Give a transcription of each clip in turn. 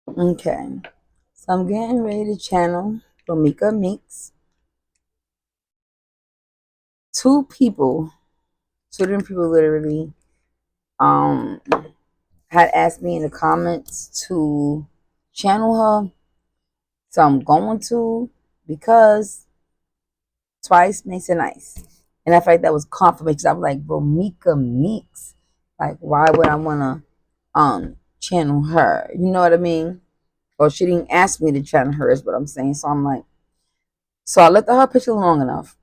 Okay. So I'm getting ready to channel Romeka Meeks. Two different people literally um had asked me in the comments to channel her. So I'm going to, because twice makes it nice. And I felt like that was confirmation. I was like, Romeka Meeks. Like, why would I wanna channel her? You know what I mean? Or she didn't ask me to channel her is what I'm saying. So I'm like, so I looked at her picture long enough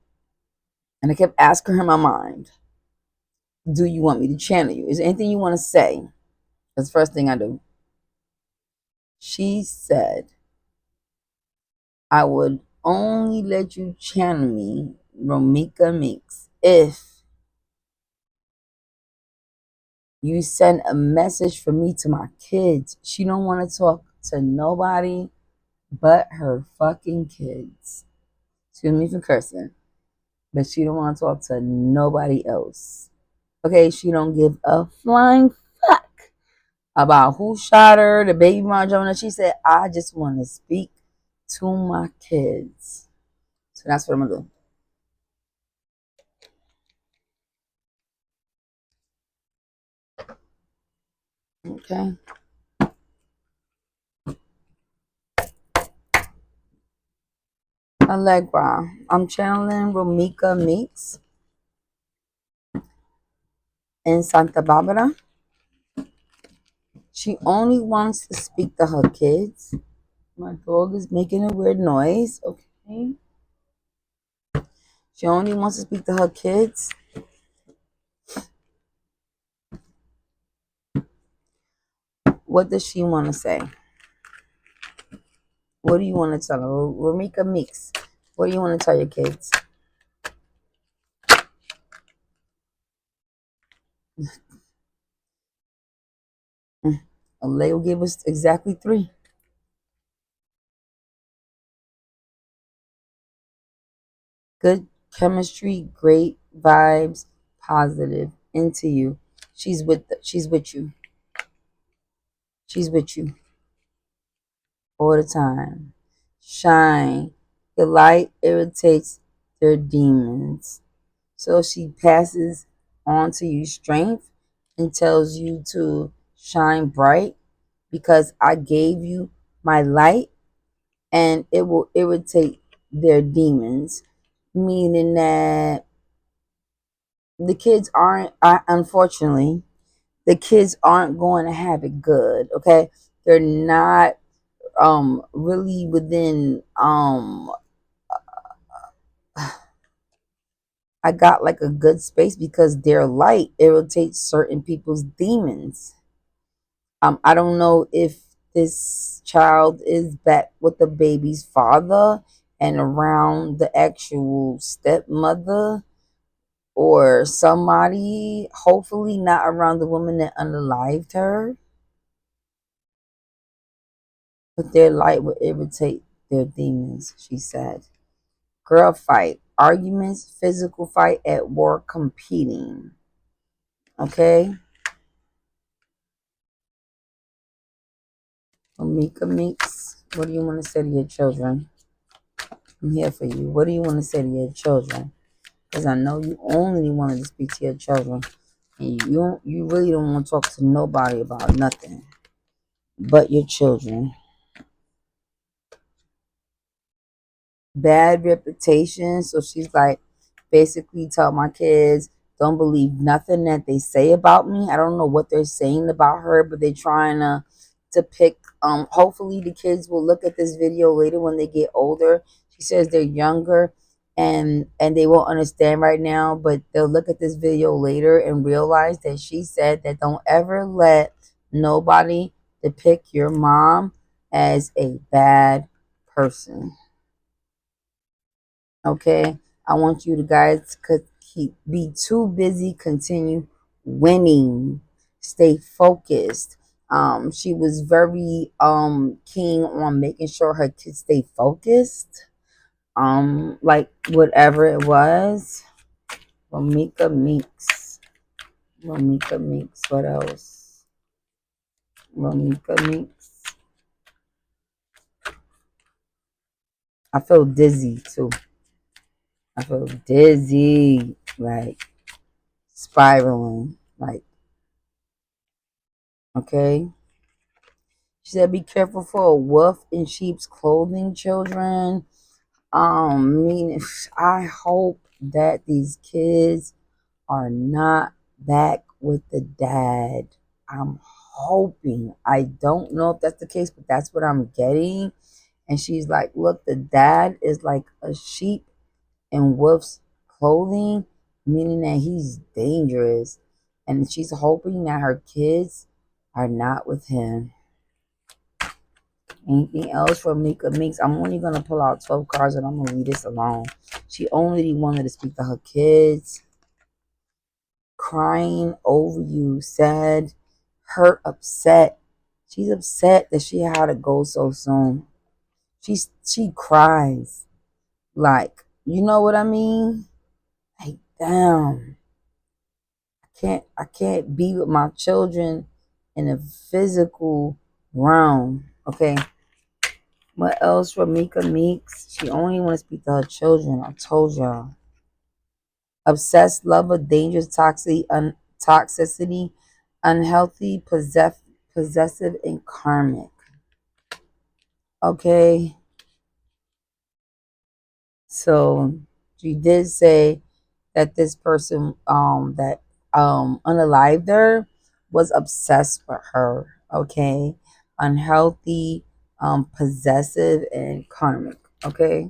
and I kept asking her in my mind, do you want me to channel you? Is there anything you want to say? That's the first thing I do. She said, I would only let you channel me, Romeka Meeks, if you send a message for me to my kids. She don't want to talk to nobody but her fucking kids. Excuse me for cursing, but she don't want to talk to nobody else. Okay, she don't give a flying fuck about who shot her, the baby mom Jonah. She said, I just want to speak to my kids. So that's what I'm gonna do. Okay. Allegra. I'm channeling Romeka Meeks in Santa Barbara. She only wants to speak to her kids. My dog is making a weird noise. Okay. She only wants to speak to her kids. What does she want to say? What do you want to tell her? Romeka Meeks. What do you want to tell your kids? Leo gave us exactly 3. Good chemistry, great vibes, positive, into you. She's with you. She's with you all the time. Shine. Your light irritates their demons. So she passes on to you strength and tells you to shine bright because I gave you my light and it will irritate their demons. Meaning that the kids aren't, unfortunately, the kids aren't going to have it good. Okay, they're not really within I got like a good space because their light irritates certain people's demons. I don't know if this child is back with the baby's father and around the actual stepmother or somebody, hopefully not around the woman that unalived her, but their light will irritate their demons, she said. Girl fight, arguments, physical fight at war, competing. Okay? Omika Meeks, what do you want to say to your children? I'm here for you. What do you want to say to your children? Because I know you only wanted to speak to your children. And you really don't want to talk to nobody about nothing but your children. Bad reputation. So she's like, basically tell my kids, don't believe nothing that they say about me. I don't know what they're saying about her, but they're trying to pick. Hopefully the kids will look at this video later when they get older. She says they're younger and they won't understand right now, but they'll look at this video later and realize that she said that don't ever let nobody depict your mom as a bad person. Okay, I want you to guys could keep be too busy, continue winning, stay focused. She was very keen on making sure her kids stay focused. Like whatever it was. Romeka Meeks. Romeka Meeks. What else? Romeka Meeks. I feel dizzy too. I feel dizzy, like spiraling. Like, okay. She said, "Be careful for a wolf in sheep's clothing, children." Meaning, I hope that these kids are not back with the dad. I'm hoping. I don't know if that's the case, but that's what I'm getting. And she's like, "Look, the dad is like a sheep in wolf's clothing," meaning that he's dangerous. And she's hoping that her kids are not with him. Anything else for Mika Meeks? I'm only gonna pull out 12 cards and I'm gonna leave this alone. She only wanted to speak to her kids. Crying over you, sad, hurt, upset. She's upset that she had to go so soon. She cries. Like, you know what I mean? Like, damn. I can't be with my children in a physical realm. Okay. What else for Mika Meeks? She only want to speak to her children. I told y'all. Obsessed lover, dangerous, toxicity, unhealthy, possessive, and karmic. Okay. So she did say that this person that unalived her was obsessed with her. Okay. Unhealthy, possessive, and karmic. Okay.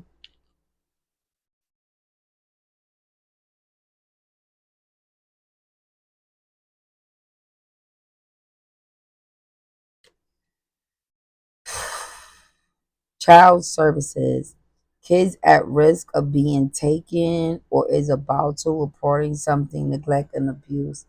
Child services. Kids at risk of being taken or is about to reporting something, neglect and abuse.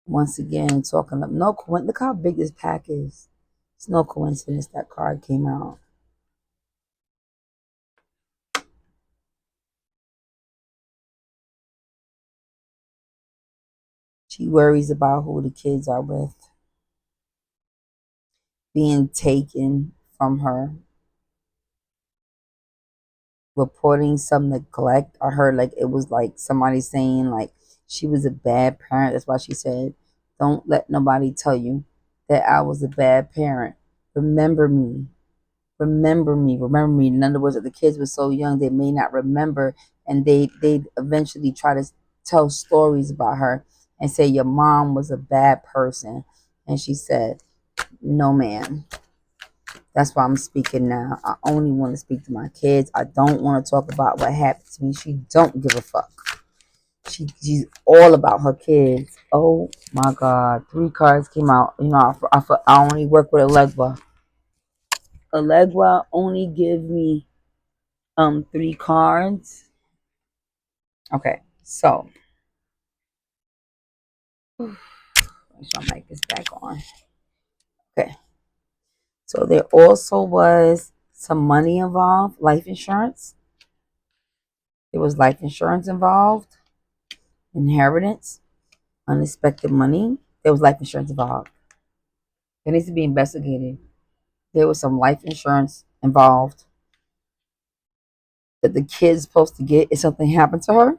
Once again, talking up. No, look how big this pack is. It's no coincidence that card came out. She worries about who the kids are with, being taken from her, reporting some neglect. I heard like it was like somebody saying like she was a bad parent. That's why she said, "Don't let nobody tell you that I was a bad parent. Remember me. Remember me. Remember me." In other words, that the kids were so young they may not remember, and they eventually try to tell stories about her and say your mom was a bad person. And she said, "No, ma'am. That's why I'm speaking now. I only want to speak to my kids. I don't want to talk about what happened to me." She don't give a fuck. She's all about her kids. Oh my God. 3 cards came out. You know, I only work with Allegra. Allegra only give me 3 cards. Okay, so make sure my mic is back on. Okay, so there also was some money involved, life insurance. There was life insurance involved, inheritance, unexpected money. There was life insurance involved. It needs to be investigated. There was some life insurance involved that the kid's supposed to get if something happened to her.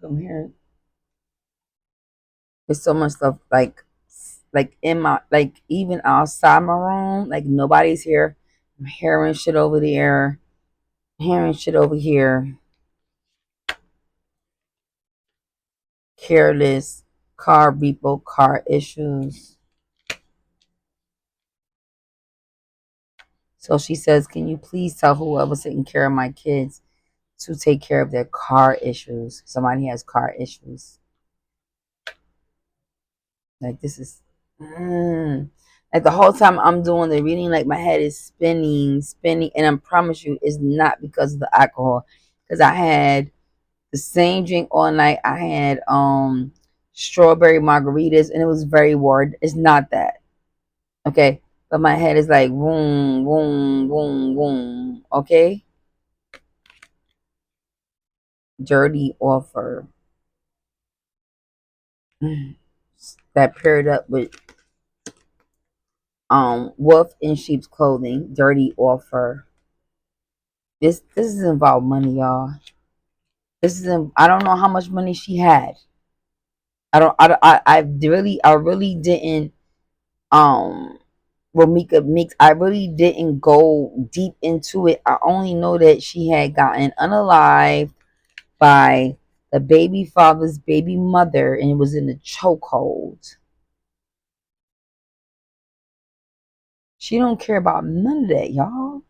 I'm here. There's so much stuff like in my like even outside my room, like nobody's here. I'm hearing shit over there, hearing shit over here. Careless, car repo, car issues. So she says, "Can you please tell whoever's taking care of my kids to take care of their car issues?" Somebody has car issues. Like this is like the whole time I'm doing the reading, like my head is spinning, and I promise you it's not because of the alcohol. Because I had the same drink all night. I had strawberry margaritas and it was very warm. It's not that. Okay. But my head is like boom, boom, boom, boom. Okay. Dirty offer. that paired up with wolf in sheep's clothing, dirty offer. This is involved money, y'all. I don't know how much money she had. I really didn't Romeka Meeks, I really didn't go deep into it. I only know that she had gotten unalived by the baby father's baby mother and it was in a chokehold. She don't care about none of that, y'all.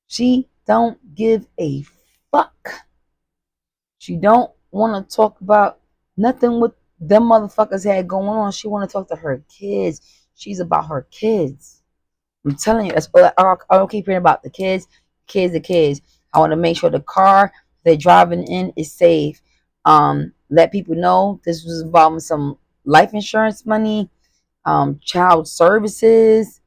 She don't give a fuck. She don't want to talk about nothing with them motherfuckers had going on. She want to talk to her kids. She's about her kids. I'm telling you, that's all I don't keep hearing about the kids, the kids. I want to make sure the car they're driving in is safe. Let people know this was involving some life insurance money, child services.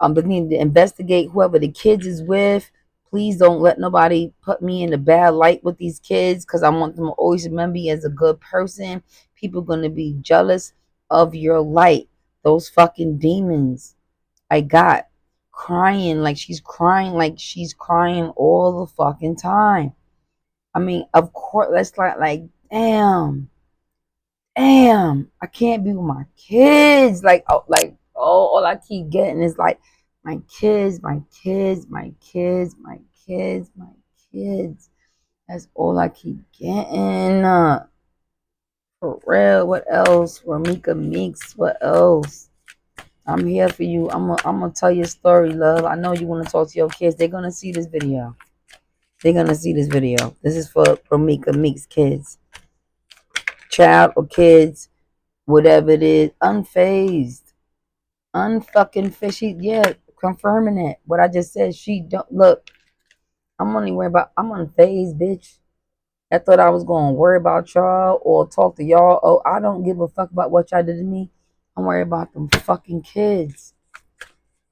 They need to investigate whoever the kids is with. Please don't let nobody put me in a bad light with these kids because I want them to always remember me as a good person. People gonna be jealous of your light. Those fucking demons I got crying like she's crying all the fucking time. I mean, of course, that's like damn, I can't be with my kids. All I keep getting is like my kids, my kids, my kids, my kids, my kids. That's all I keep getting. For real, what else? Romeka Meeks, what else? I'm here for you. I'm gonna tell your story, love. I know you want to talk to your kids. They're gonna see this video. They're gonna see this video. This is for Romeka Meeks kids, child or kids, whatever it is, unfazed, unfucking fishy. Yeah, confirming that. What I just said. She don't look. I'm only worried about. I'm unfazed, bitch. I thought I was gonna worry about y'all or talk to y'all. Oh, I don't give a fuck about what y'all did to me. I'm worried about them fucking kids.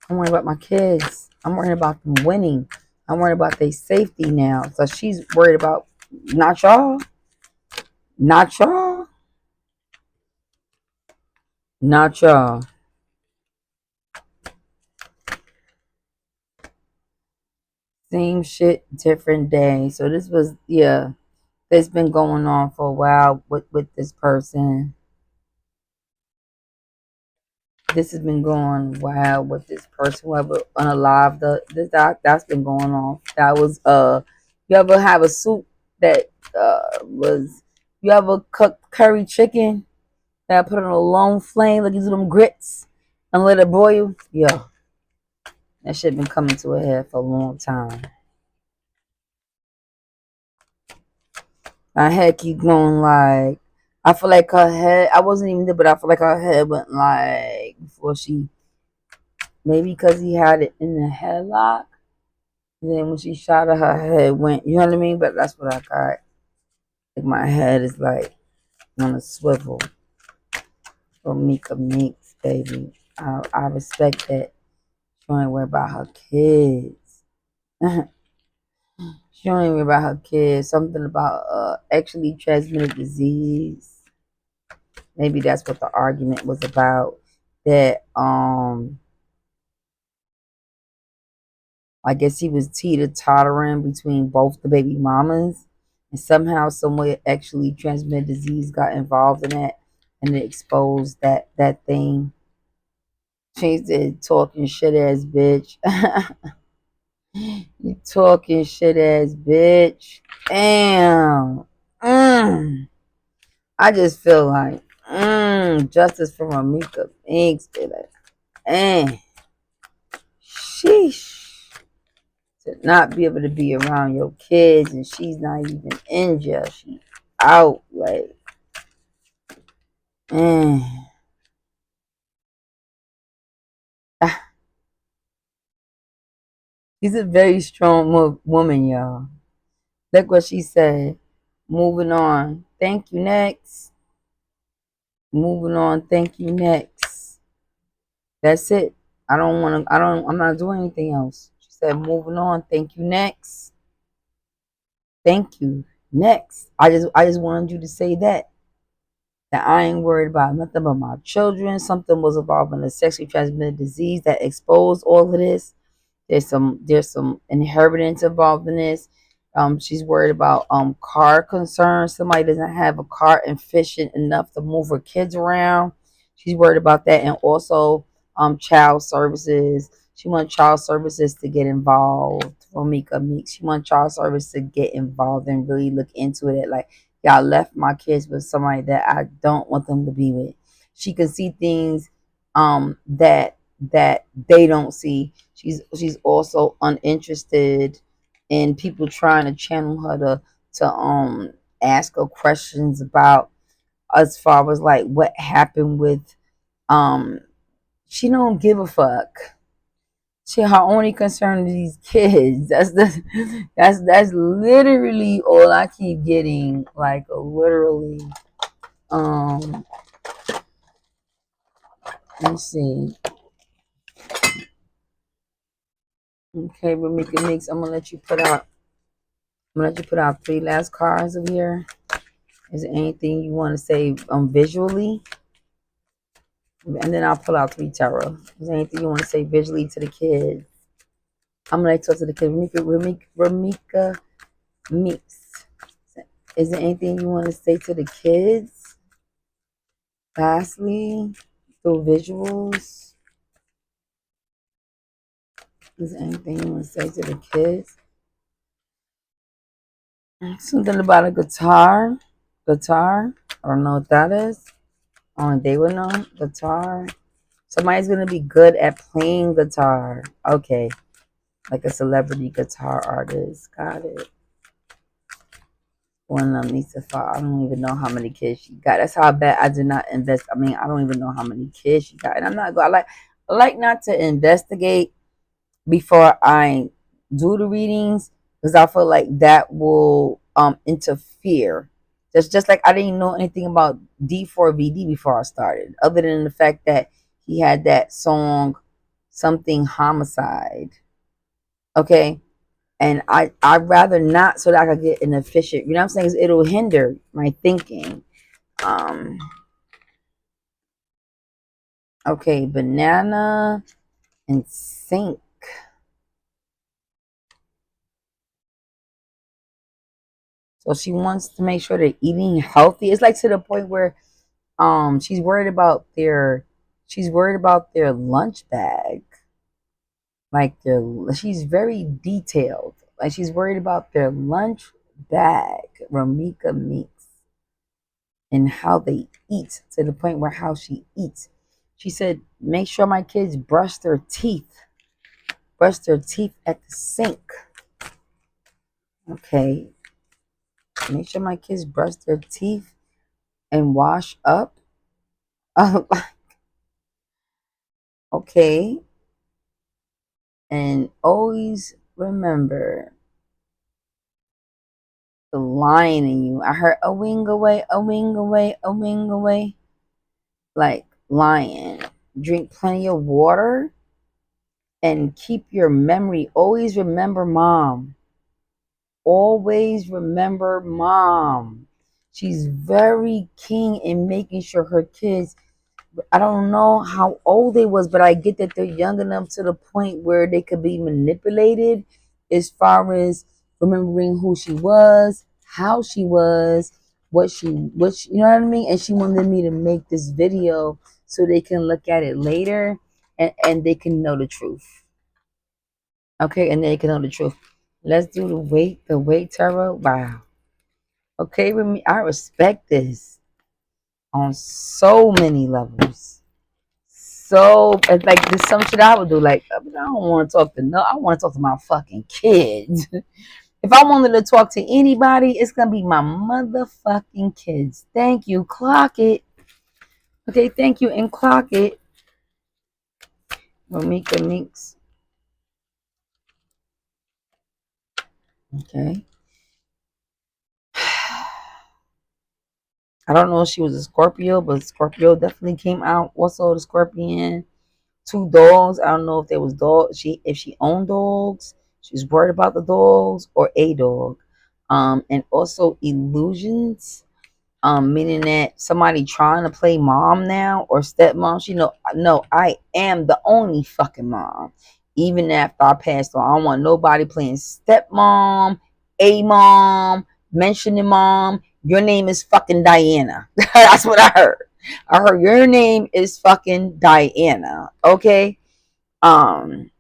I'm worried about my kids. I'm worried about them winning. I'm worried about their safety now. So she's worried about not y'all, not y'all, not y'all. Same shit, different day. So this was it's been going on for a while with this person. This has been going wild with this person. Whoever unalive that's been going on. That was you ever have a soup that was you ever cook curry chicken that put on a long flame like you do them grits and let it boil? Yeah. That shit been coming to a head for a long time. My head keep going like I feel like her head I wasn't even there, but I feel like her head went like before she maybe because he had it in the headlock. And then when she shot her, her head went, you know what I mean? But that's what I got. Like my head is like on a swivel. Romeka Meeks, baby. I respect that. She don't even worry about her kids. She don't even worry about her kids. Something about actually transmitted disease. Maybe that's what the argument was about. That I guess he was teeter-tottering between both the baby mamas. And somehow, somewhere, actually transmitted disease got involved in that. And it exposed that thing. She said, talking shit ass bitch. You talking shit ass bitch. Damn. I just feel like, justice for Romeka Meeks. Sheesh. To not be able to be around your kids and she's not even in jail. She out like mm. She's a very strong woman, y'all. Look what she said. Moving on. Thank you next. Moving on. Thank you next. That's it. I'm not doing anything else. She said moving on. Thank you next. Thank you next. I just wanted you to say that. that I ain't worried about nothing but my children. Something was involved in a sexually transmitted disease that exposed all of this. There's some inheritance involved in this. She's worried about car concerns. Somebody doesn't have a car efficient enough to move her kids around. She's worried about that, and also child services. She wants child services to get involved. Romeka Meeks. She wants child service to get involved and really look into it. Like, y'all left my kids with somebody that I don't want them to be with. She can see things that they don't see. She's also uninterested in people trying to channel her to ask her questions about, as far as like what happened with um she don't give a fuck. She her only concern is these kids. That's literally all I keep getting. Like literally. Um let's see. Okay, Ramika Mix, I'm gonna let you put out three last cards of here. Is there anything you want to say visually? And then I'll pull out three tarot. Is there anything you want to say visually to the kids? I'm gonna talk to the kids. Romeka Meeks. Is there anything you want to say to the kids? Lastly, through visuals. Is there anything you want to say to the kids? Something about a guitar. Guitar. I don't know what that is. Only they would know. Guitar. Somebody's gonna be good at playing guitar. Okay. Like a celebrity guitar artist. Got it. One of them needs to fall. I don't even know how many kids she got. That's how bad I did not invest. I mean, I don't even know how many kids she got. And I'm not going. I like not to investigate before I do the readings, because I feel like that will interfere. Just like I didn't know anything about D4VD before I started, other than the fact that he had that song, something homicide. Okay, and I'd rather not, so that I could get an efficient. You know what I'm saying? 'Cause it'll hinder my thinking. Um. Okay, banana and sink. So she wants to make sure they're eating healthy. It's like to the point where she's worried about their lunch bag. Like she's very detailed. Like she's worried about their lunch bag. Romeka Meeks, and how they eat, to the point where how she eats. She said, make sure my kids brush their teeth. Brush their teeth at the sink. Okay. Make sure my kids brush their teeth and wash up. Okay. And always remember the lion in you. I heard a wing away, a wing away, a wing away. Like lion. Drink plenty of water and keep your memory. Always remember mom. Always remember mom. She's very keen in making sure her kids, I don't know how old they was, but I get that they're young enough to the point where they could be manipulated, as far as remembering who she was, how she was, you know what I mean? And she wanted me to make this video so they can look at it later, and they can know the truth. Okay, and they can know the truth. Let's do the weight tarot. Wow. Okay, with me, I respect this on so many levels. So it's like there's some shit I would do. Like, I don't want to talk to I want to talk to my fucking kids. If I wanted to talk to anybody, it's gonna be my motherfucking kids. Thank you. Clock it. Okay, thank you, and clock it. Romeka Meeks. Okay. I don't know if she was a Scorpio, but Scorpio definitely came out. Also, the Scorpion. Two dogs. I don't know if there was if she owned dogs. She's worried about the dogs or a dog. And also illusions. Meaning that somebody trying to play mom now or stepmom. She know, no, I am the only fucking mom. Even after I passed on, I don't want nobody playing stepmom, a mom, mentioning mom. Your name is fucking Diana. That's what I heard. I heard your name is fucking Diana. Okay. Um,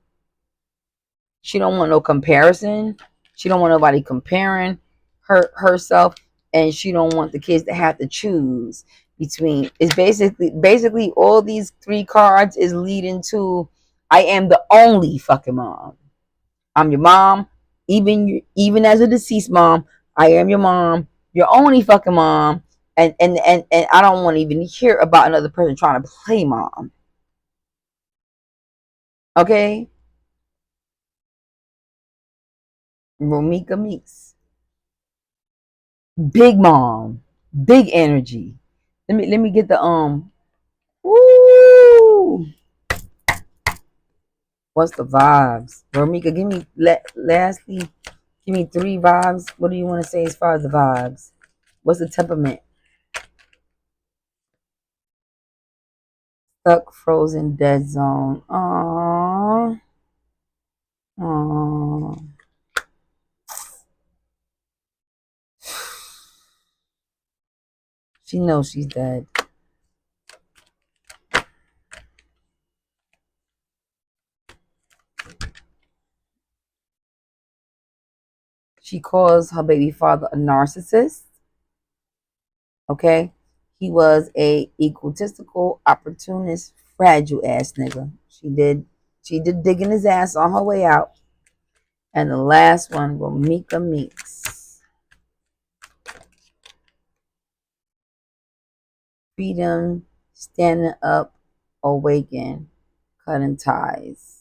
she don't want no comparison. She don't want nobody comparing herself, and she don't want the kids to have to choose between. It's basically all these three cards is leading to I am the only fucking mom. I'm your mom, even as a deceased mom. I am your mom, your only fucking mom, and I don't want to even hear about another person trying to play mom. Okay, Romeka Meeks. Big mom, big energy. Let me get the Woo! What's the vibes, Romeka? Give me lastly. Give me three vibes. What do you want to say as far as the vibes? What's the temperament? Stuck, frozen, dead zone. Aww. Aww. She knows she's dead. She calls her baby father a narcissist. Okay, he was a egotistical, opportunist, fragile ass nigga. She did digging his ass on her way out. And the last one, Romeka Meeks. Freedom, standing up, awaken, cutting ties.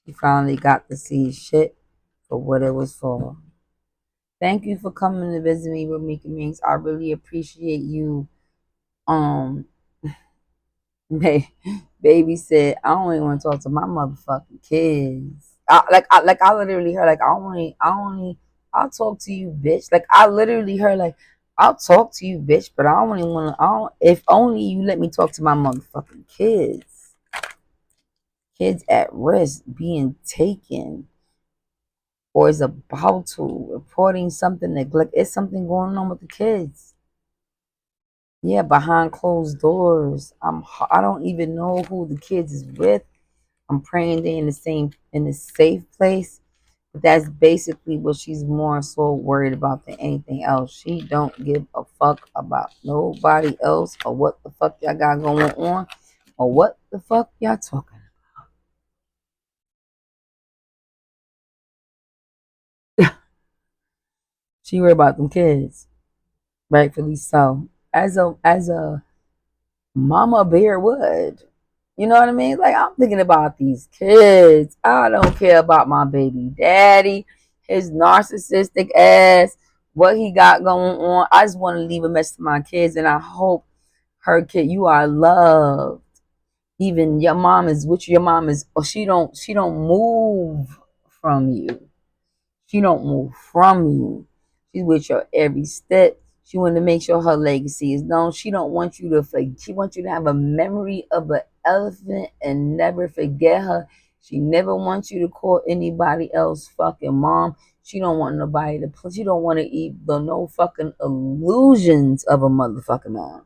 She finally got to see shit for what it was for. Thank you for coming to visit me, Romeka Meeks. I really appreciate you. Um, baby said, I only want to talk to my motherfucking kids. I literally heard, like, I'll talk to you, bitch. Like, I literally heard, like, I'll talk to you, bitch, but I don't even want to, if only you let me talk to my motherfucking kids. Kids at risk being taken or is about to, reporting something, neglect. It's something going on with the kids. Yeah, behind closed doors. I don't even know who the kids is with. I'm praying they're in the safe place. But that's basically what she's more so worried about than anything else. She don't give a fuck about nobody else or what the fuck y'all got going on or what the fuck y'all talking. She worried about them kids, rightfully so. As a mama bear would. You know what I mean? Like, I'm thinking about these kids. I don't care about my baby daddy, his narcissistic ass, what he got going on. I just want to leave a message to my kids, and I hope her kid, you are loved. Even your mom is, which your mom is, or she don't move from you. She don't move from you. She's with your every step. She wanted to make sure her legacy is known. She don't want you to forget. She wants you to have a memory of an elephant and never forget her. She never wants you to call anybody else fucking mom. She don't want nobody to. She don't want to eat the no fucking illusions of a motherfucking mom.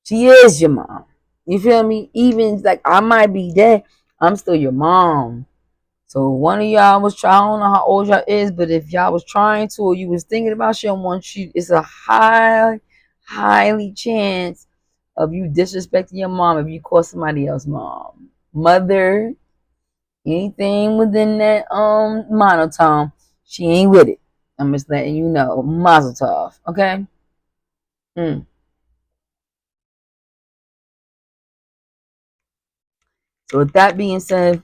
She is your mom. You feel me? Even like I might be dead, I'm still your mom. So one of y'all was trying, I don't know how old y'all is, but if y'all was trying to or you was thinking about shit and want you, it's a highly chance of you disrespecting your mom if you call somebody else mom. Mother, anything within that monotone, she ain't with it. I'm just letting you know. Mazel tov, okay? Mm. So with that being said,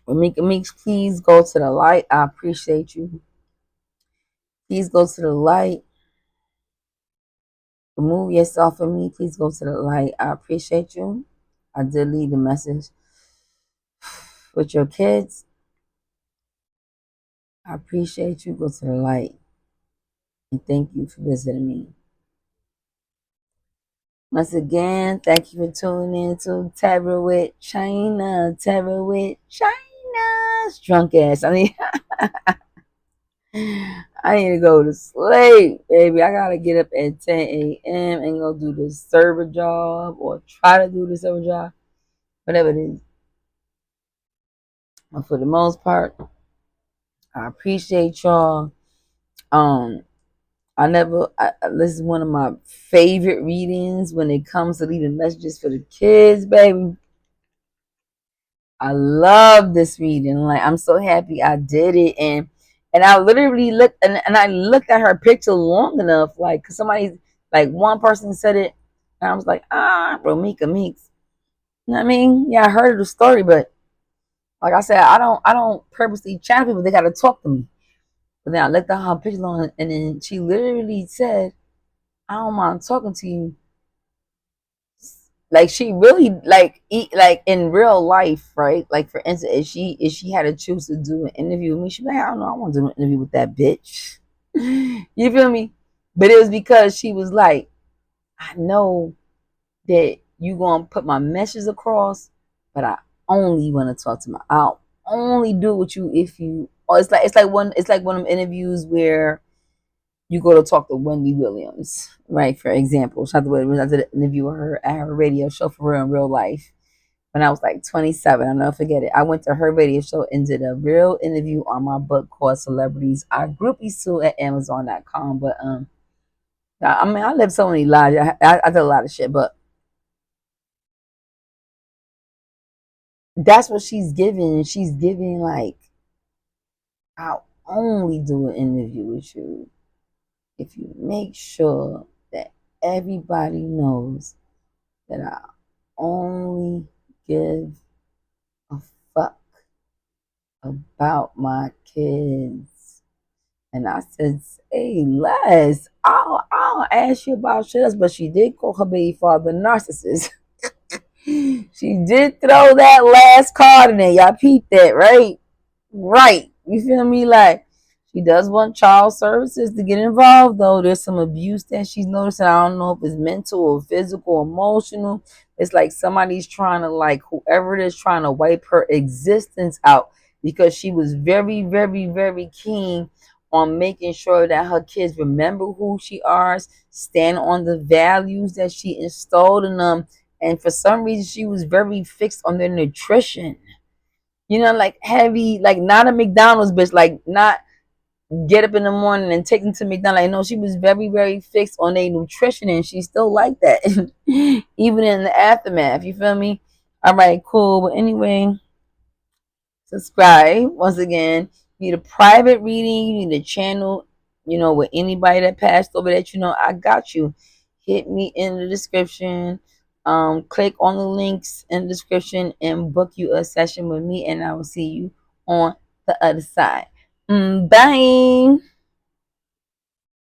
Meeks, please go to the light. I appreciate you. Please go to the light. Remove yourself from me. Please go to the light. I appreciate you. I did leave the message with your kids. I appreciate you. Go to the light. And thank you for visiting me. Once again, thank you for tuning in to Terror with China. Terror with China's drunk ass. I need to go to sleep, baby. I gotta get up at 10 a.m. and go do this server job or try to do the server job, whatever it is. But for the most part, I appreciate y'all. Um, this is one of my favorite readings when it comes to leaving messages for the kids, baby. I love this reading. Like, I'm so happy I did it. And I literally looked and I looked at her picture long enough, like, cause somebody, like, one person said it, and I was like, Romeka Meeks. You know what I mean? Yeah, I heard the story, but like I said, I don't purposely chat people. They gotta talk to me. But then I looked at her picture long, and then she literally said, I don't mind talking to you. Like, she really, like, like in real life, right? Like, for instance, if she had to choose to do an interview with me, she'd be like, I don't know, I want to do an interview with that bitch. You feel me? But it was because she was like, I know that you gonna put my message across, but I only want to talk to my. I'll only do it with you if you. Or it's like one of them interviews where you go to talk to Wendy Williams, right? For example, shout out to Wendy Williams. I did an interview with her at her radio show for real in real life when I was like 27. I'll never forget it. I went to her radio show and did a real interview on my book called Celebrities Are Groupies Too at Amazon.com. But I mean, I lived so many lives. I did a lot of shit, but that's what she's giving. She's giving, like, I'll only do an interview with you if you make sure that everybody knows that I only give a fuck about my kids. And I said, hey, Les, I'll ask you about shit else, but she did call her baby father a narcissist. She did throw that last card in there. Y'all peeped that, right? Right. You feel me? Like, she does want child services to get involved, though. There's some abuse that she's noticing. I don't know if it's mental or physical or emotional. It's like somebody's trying to, like, whoever it is, trying to wipe her existence out because she was very, very, very keen on making sure that her kids remember who she is, stand on the values that she installed in them. And for some reason, she was very fixed on their nutrition. You know, like heavy, like not a McDonald's bitch, like not get up in the morning and take them to McDonald's. Like, no, she was very, very fixed on their nutrition, and she's still like that, even in the aftermath. You feel me? All right, cool. But anyway, subscribe once again. You need a private reading. You need a channel. You know, with anybody that passed over that, you know, I got you. Hit me in the description. Click on the links in the description and book you a session with me, and I will see you on the other side. Bye.